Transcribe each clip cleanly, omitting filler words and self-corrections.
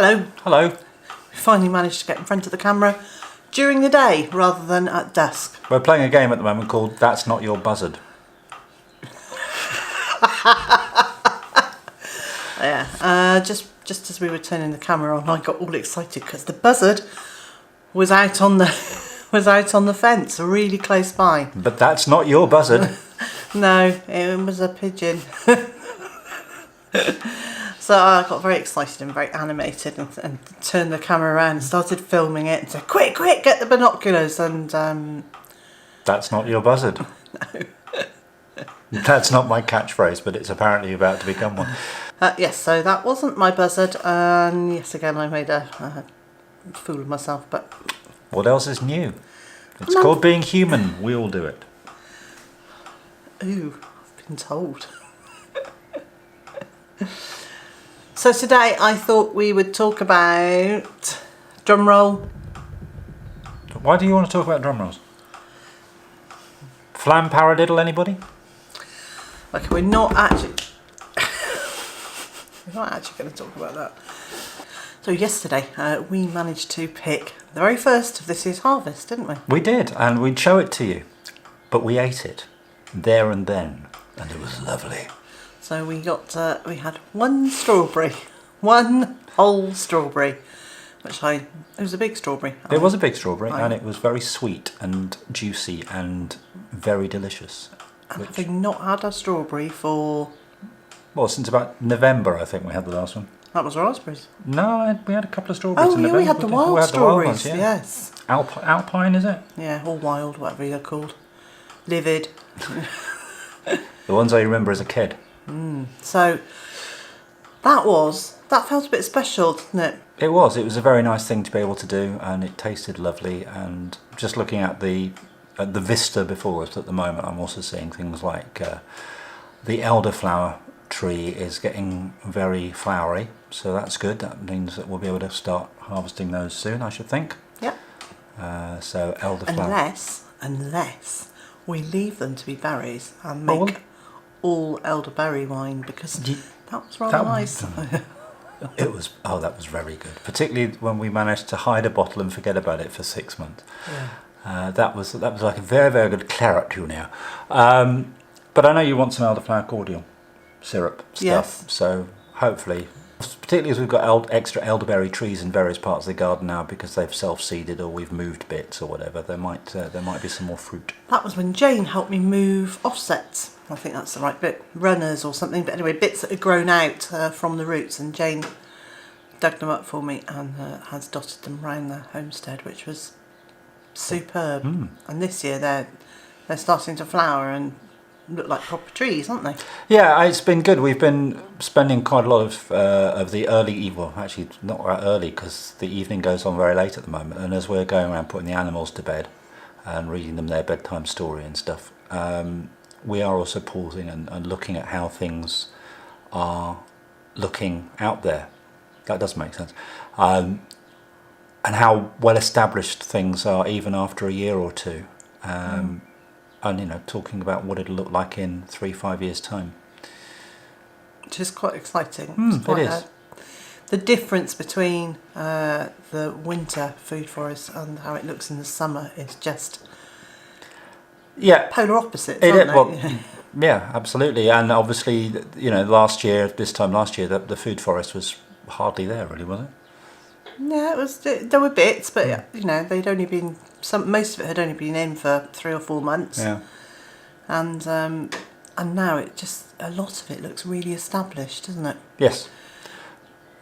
Hello. Hello. We finally managed to get in front of the camera during the day rather than at dusk. We're playing a game at the moment called That's Not Your Buzzard. Yeah. Just as we were turning the camera on, I got all excited because the buzzard was out on the fence, really close by. But that's not your buzzard. No, it was a pigeon. So I got very excited and very animated and turned the camera around and started filming it and said, quick, get the binoculars. And That's not your buzzard. no. That's not my catchphrase, but it's apparently about to become one. Yes, so that wasn't my buzzard. And yes, again, I made a fool of myself. But What else is new? It's called being human. We all do it. ooh, I've been told. So today I thought we would talk about, drum roll. Why do you want to talk about drum rolls? Flam paradiddle, anybody? Okay, we're not actually going to talk about that. So yesterday we managed to pick the very first of this year's harvest, didn't we? We did, and we'd show it to you. But we ate it there and then, and it was lovely. So we had one whole strawberry, it was a big strawberry. It was a big strawberry, and it was very sweet and juicy and very delicious. And having not had a strawberry for... Well, since about November, I think we had the last one. That was raspberries. No, we had a couple of strawberries in Oh, yeah, November. we had the wild strawberries, ones, yeah. yes. Alpine, is it? Yeah, or wild, whatever they're called. Livid. The ones I remember as a kid. So that felt a bit special, didn't it? It was a very nice thing to be able to do, and it tasted lovely. And just looking at the vista before us at the moment, I'm also seeing things like the elderflower tree is getting very flowery, so that's good. That means that we'll be able to start harvesting those soon, I should think. Yeah. So elderflower. Unless we leave them to be berries and make all elderberry wine, because that was rather nice. That was very good, particularly when we managed to hide a bottle and forget about it for 6 months. Yeah. That was like a very, very good claret, you know. But I know you want some elderflower cordial syrup stuff. Yes. So hopefully, particularly as we've got extra elderberry trees in various parts of the garden now because they've self-seeded or we've moved bits or whatever, there might be some more fruit. That was when Jane helped me move offsets. I think that's the right bit. Runners or something. But anyway, bits that had grown out from the roots, and Jane dug them up for me and has dotted them around the homestead, which was superb. And this year they're starting to flower and look like proper trees, aren't they? Yeah, it's been good. We've been spending quite a lot of the early, well, actually not that early because the evening goes on very late at the moment, and as we're going around putting the animals to bed and reading them their bedtime story and stuff, we are also pausing and looking at how things are looking out there. That does make sense. And how well established things are even after a year or two. And, talking about what it'll look like in 3-5 years' time. Which is quite exciting. It is. The difference between the winter food forest and how it looks in the summer is just polar opposites, aren't they? Yeah, absolutely. And obviously, this time last year, the food forest was hardly there, really, was it? Yeah, there were bits, but they'd only been most of it had only been in for 3 or 4 months. Yeah. And now a lot of it looks really established, doesn't it? Yes.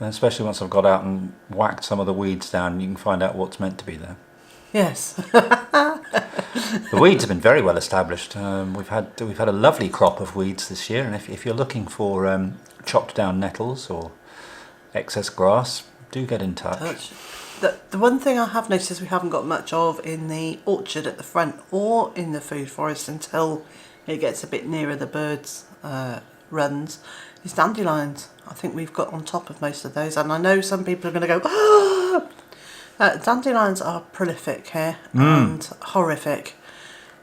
And especially once I've got out and whacked some of the weeds down, you can find out what's meant to be there. Yes. The weeds have been very well established. We've had a lovely crop of weeds this year, and if you're looking for chopped down nettles or excess grass, do get in touch. The one thing I have noticed we haven't got much of in the orchard at the front or in the food forest until it gets a bit nearer the birds' runs is dandelions. I think we've got on top of most of those, and I know some people are going to go, ah! Dandelions are prolific here and horrific.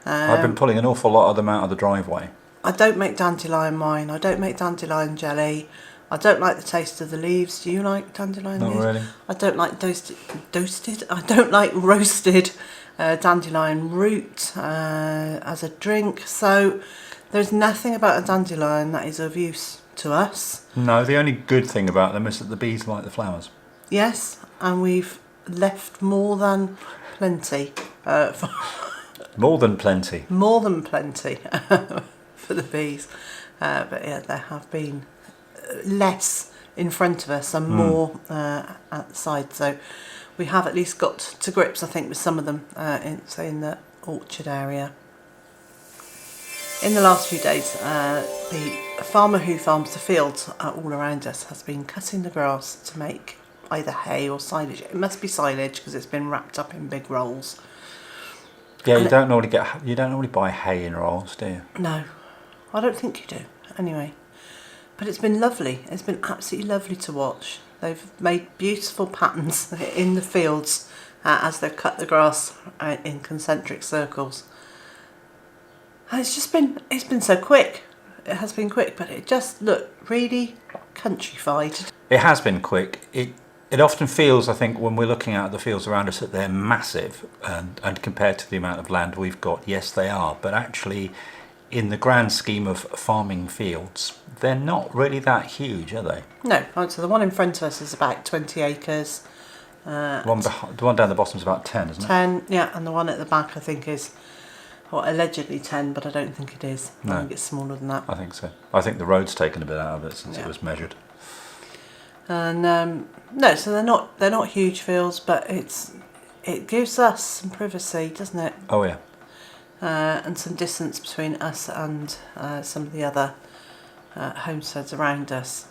I've been pulling an awful lot of them out of the driveway. I don't make dandelion wine, I don't make dandelion jelly, I don't like the taste of the leaves. Do you like dandelion Not leaves? really. I don't like I don't like roasted dandelion root as a drink. So there's nothing about a dandelion that is of use to us. No, the only good thing about them is that the bees like the flowers. Yes, and we've left more than plenty. More than plenty. More than plenty for the bees. But yeah, there have been less in front of us and more at the side. So we have at least got to grips, I think, with some of them in the orchard area. In the last few days, the farmer who farms the fields all around us has been cutting the grass to make either hay or silage. It must be silage because it's been wrapped up in big rolls. Yeah, you don't normally buy hay in rolls, do you? No, I don't think you do. Anyway, but it's been lovely. It's been absolutely lovely to watch. They've made beautiful patterns in the fields as they've cut the grass in concentric circles. And it's been so quick. It has been quick, but it just looked really countrified. It has been quick. It often feels, I think, when we're looking at the fields around us, that they're massive, and compared to the amount of land we've got, yes, they are. But actually, in the grand scheme of farming fields, they're not really that huge, are they? No, so the one in front of us is about 20 acres. The one down the bottom is about 10, isn't it? 10, yeah, and the one at the back I think is, well, allegedly 10, but I don't think it is. No. I think it's smaller than that. I think so. I think the road's taken a bit out of it since it was measured. And no, so they're not huge fields, but it gives us some privacy, doesn't it? Oh yeah. And some distance between us and some of the other homesteads around us.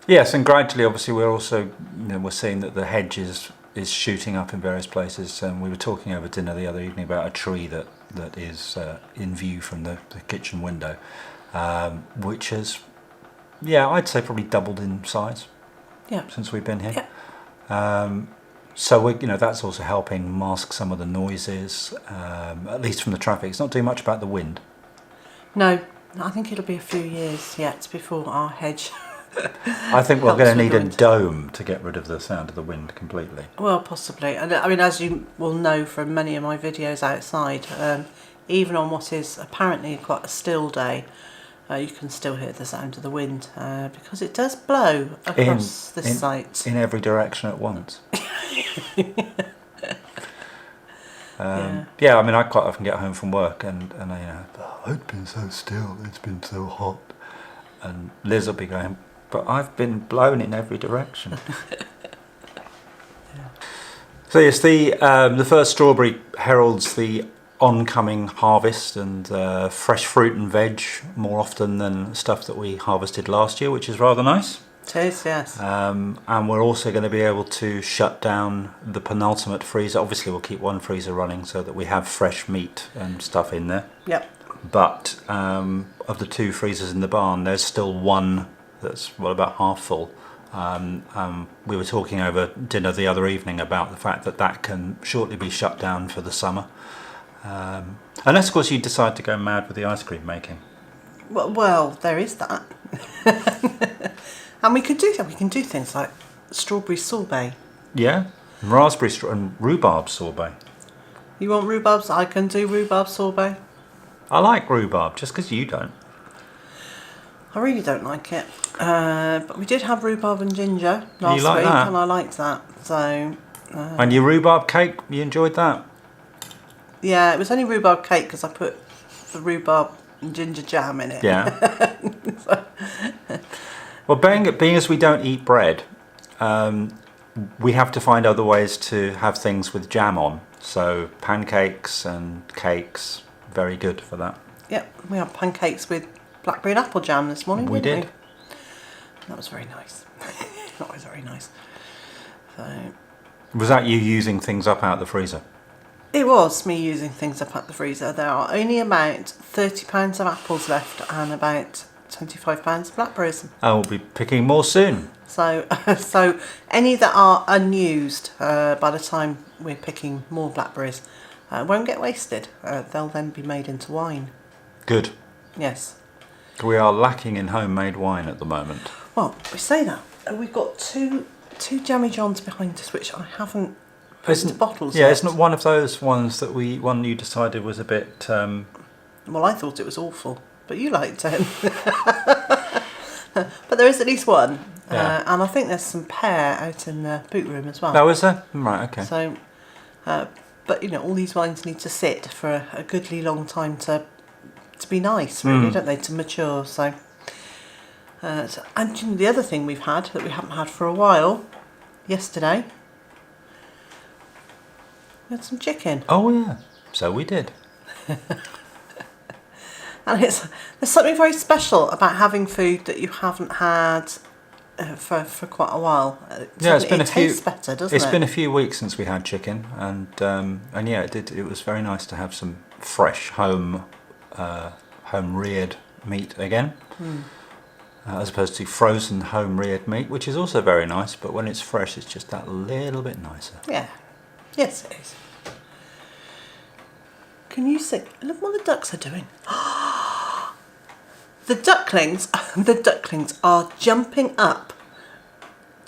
Yes, and gradually, obviously, we're also we're seeing that the hedge is shooting up in various places. We were talking over dinner the other evening about a tree that is in view from the kitchen window, which has, I'd say probably doubled in size. Yeah. Since we've been here. Yeah. So we, that's also helping mask some of the noises, at least from the traffic. It's not doing much about the wind. No, I think it'll be a few years yet before our hedge. I think we're going to need a dome to get rid of the sound of the wind completely. Well, possibly. And I mean, as you will know from many of my videos outside, even on what is apparently quite a still day, you can still hear the sound of the wind because it does blow across this site. In every direction at once. I mean, I quite often get home from work and it's been so still, it's been so hot. And Liz will be going, but I've been blown in every direction. So yes, the first strawberry heralds the oncoming harvest and fresh fruit and veg more often than stuff that we harvested last year, which is rather nice. It is, yes. And we're also going to be able to shut down the penultimate freezer. Obviously, we'll keep one freezer running so that we have fresh meat and stuff in there. Yep. But of the two freezers in the barn, there's still one that's about half full. We were talking over dinner the other evening about the fact that can shortly be shut down for the summer. Unless, of course, you decide to go mad with the ice cream making. Well, there is that. And we can do things like strawberry sorbet. Yeah, raspberry and rhubarb sorbet. You want rhubarbs? I can do rhubarb sorbet. I like rhubarb, just because you don't. I really don't like it. But we did have rhubarb and ginger last like week, that? and I liked that. So. And your rhubarb cake, you enjoyed that? Yeah, it was only rhubarb cake because I put the rhubarb and ginger jam in it. Yeah. Well, being as we don't eat bread, we have to find other ways to have things with jam on. So pancakes and cakes, very good for that. Yep, we had pancakes with blackberry and apple jam this morning. We did. We? That was very nice. That was very nice. So. Was that you using things up out of the freezer? It was me using things up at the freezer. There are only about £30 of apples left and about £25 of blackberries. I will be picking more soon. So any that are unused by the time we're picking more blackberries won't get wasted. They'll then be made into wine. Good. Yes. We are lacking in homemade wine at the moment. Well, we say that. We've got two Jammy Johns behind us, which I haven't put into bottles Yeah, yet. isn't it one of those ones that one you decided was a bit... Well, I thought it was awful, but you liked it. But there is at least one. Yeah. And I think there's some pear out in the boot room as well. No, is there? Right, okay. So, but you know, all these wines need to sit for a goodly long time to be nice, really, don't they? To mature. So, and you know, the other thing we've had that we haven't had for a while, yesterday, we had some chicken. Oh yeah, so we did. And there's something very special about having food that you haven't had for quite a while. Yeah, it's been it tastes better, doesn't it? It's been a few weeks since we had chicken, and yeah, it did. It was very nice to have some fresh home reared meat again, as opposed to frozen home reared meat, which is also very nice. But when it's fresh, it's just that little bit nicer. Yeah. Yes, it is. Can you see? Look what the ducks are doing. The ducklings are jumping up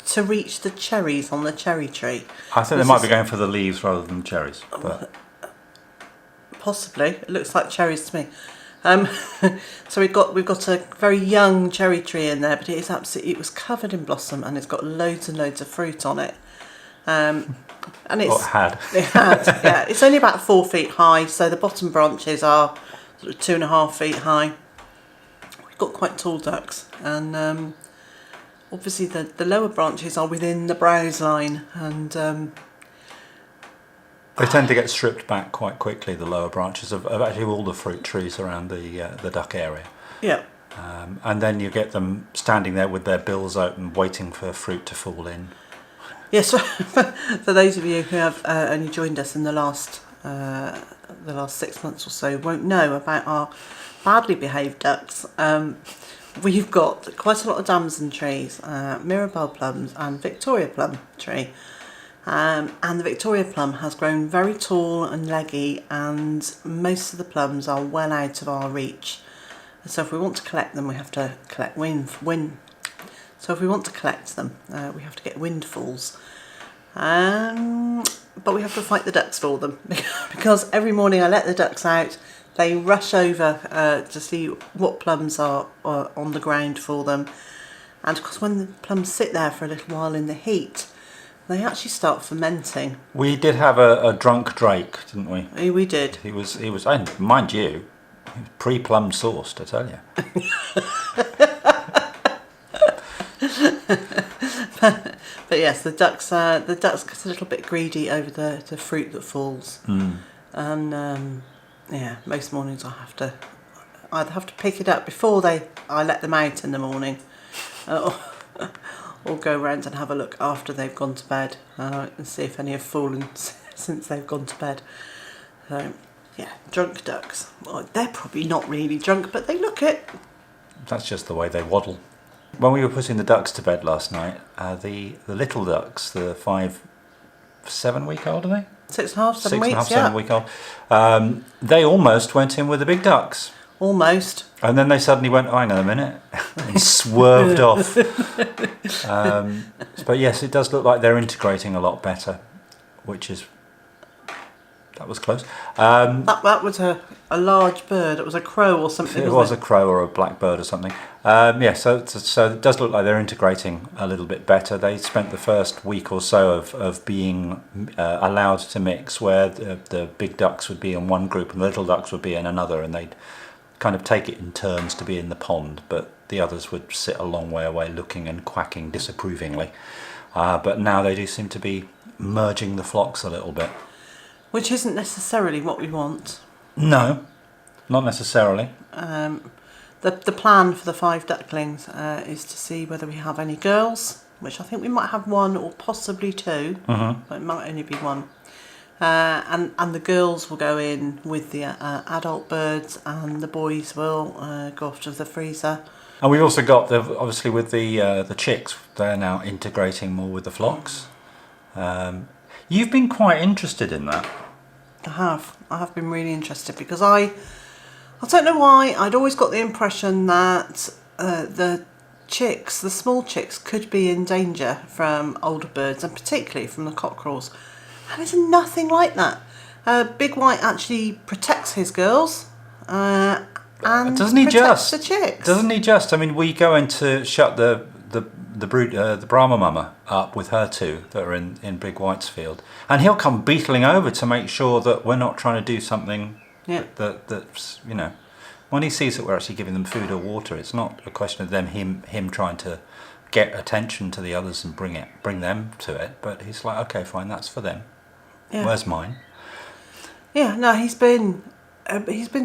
to reach the cherries on the cherry tree. I think they might be going for the leaves rather than cherries, but Possibly. It looks like cherries to me. So we've got a very young cherry tree in there, but it was covered in blossom and it's got loads and loads of fruit on it. And it's it had. It had, yeah. It's only about 4 feet high, so the bottom branches are sort of 2.5 feet high. We've got quite tall ducks, and obviously the lower branches are within the browse line, and They tend to get stripped back quite quickly, the lower branches of actually all the fruit trees around the duck area. yeah. And then you get them standing there with their bills open, waiting for fruit to fall in. Yes, for those of you who have only joined us in the last 6 months or so, won't know about our badly behaved ducks. We've got quite a lot of damson trees, Mirabelle plums and Victoria plum tree. And the Victoria plum has grown very tall and leggy, and most of the plums are well out of our reach. So if we want to collect them, we have to collect So if we want to collect them, we have to get windfalls. But we have to fight the ducks for them, because every morning I let the ducks out, they rush over to see what plums are on the ground for them. And of course, when the plums sit there for a little while in the heat, they actually start fermenting. We did have a drunk Drake, didn't we? We did. He was, and mind you, he was pre-plum sourced, I tell you. But yes, the ducks get a little bit greedy over the fruit that falls, and yeah, most mornings I either have to pick it up before I let them out in the morning, or go around and have a look after they've gone to bed and see if any have fallen since they've gone to bed. So yeah, drunk ducks. Well, they're probably not really drunk, but they look it. That's just the way they waddle. When we were putting the ducks to bed last night, the little ducks, the 7 week old, are they? 6.5, 7 weeks, 6.5, 7 week old. They almost went in with the big ducks. Almost. And then they suddenly went, oh, hang on a minute, and swerved off. But yes, it does look like they're integrating a lot better, that was close. That was a large bird. It was a crow or something. It was a crow or a blackbird or something. Yeah, so it does look like they're integrating a little bit better. They spent the first week or so of being allowed to mix, where the big ducks would be in one group and the little ducks would be in another, and they'd kind of take it in turns to be in the pond, but the others would sit a long way away looking and quacking disapprovingly. But now they do seem to be merging the flocks a little bit. Which isn't necessarily what we want. No, not necessarily. The plan for the 5 ducklings is to see whether we have any girls, which I think we might have 1 or possibly 2, but it might only be 1. And the girls will go in with the adult birds, and the boys will go off to the freezer. And we've also got, obviously with the chicks, they're now integrating more with the flocks. You've been quite interested in that. I have been really interested, because I I don't know why, I'd always got the impression that the chicks, the small chicks, could be in danger from older birds, and particularly from the cockerels. And it's nothing like that. Big White actually protects his girls, and doesn't he protects just? the chicks. Doesn't he just? I mean, we go in to shut the Brahma mama up with her two that are in Big White's field, and he'll come beetling over to make sure that we're not trying to do something that's, you know, when he sees that we're actually giving them food or water, it's not a question of him trying to get attention to the others and bring them to it, but he's like, okay, fine, that's for them. Yeah. Where's mine? Yeah, no, he's been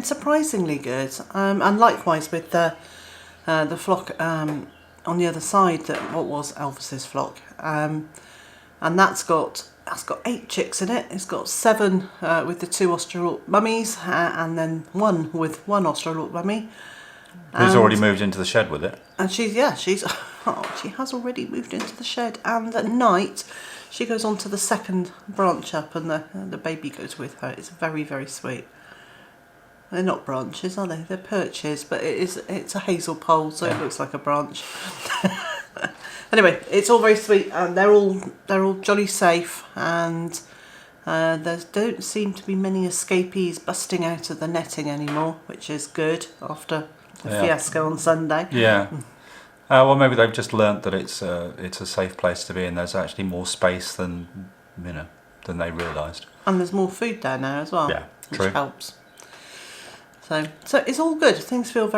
surprisingly good, and likewise with the flock on the other side, what was Elvis's flock, and that's got 8 chicks in it. It's got 7 with the 2 Australorp mummies, and then 1 with 1 Australorp mummy. Who's already moved into the shed with it? And she has already moved into the shed, and at night she goes on to the second branch up, and the baby goes with her. It's very, very sweet. They're not branches, are they? They're perches, but it's a hazel pole, so it looks like a branch. Anyway, it's all very sweet, and they're all jolly safe, and there don't seem to be many escapees busting out of the netting anymore, which is good after the fiasco on Sunday. Yeah. Well, maybe they've just learnt that it's a safe place to be, and there's actually more space than they realised. And there's more food down there as well. Yeah, which true. helps. So it's all good. Things feel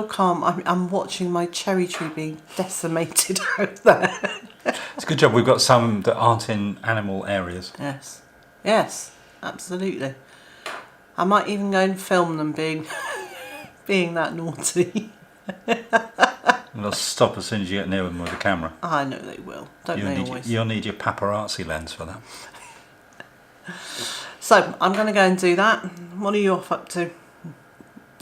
calm. I'm watching my cherry tree being decimated out there. It's a good job we've got some that aren't in animal areas. Yes, absolutely. I might even go and film them being that naughty. They'll stop as soon as you get near them with a camera. I know they will. You'll need your paparazzi lens for that. So I'm going to go and do that. What are you off up to?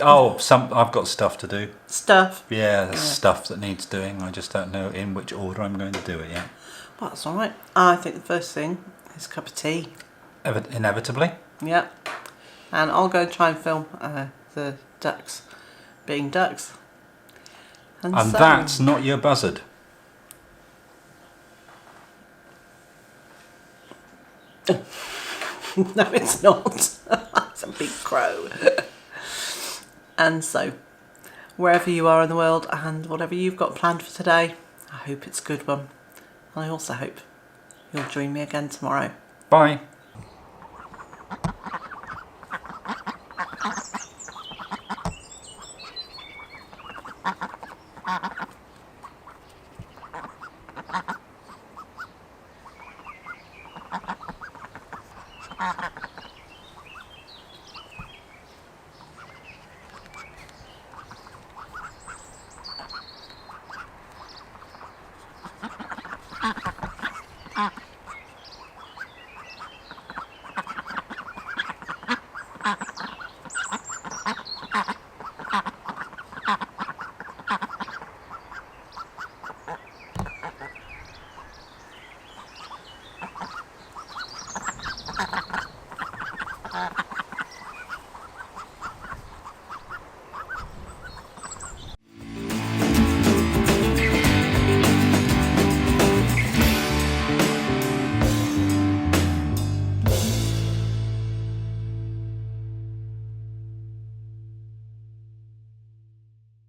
Oh, I've got stuff to do. Stuff? Yeah, there's stuff that needs doing. I just don't know in which order I'm going to do it yet. Well, that's all right. I think the first thing is a cup of tea. Inevitably. Yep. And I'll go and try and film the ducks being ducks. And so, that's Not Your Buzzard. No, it's not. It's a big crow. And so, wherever you are in the world and whatever you've got planned for today, I hope it's a good one. And I also hope you'll join me again tomorrow. Bye.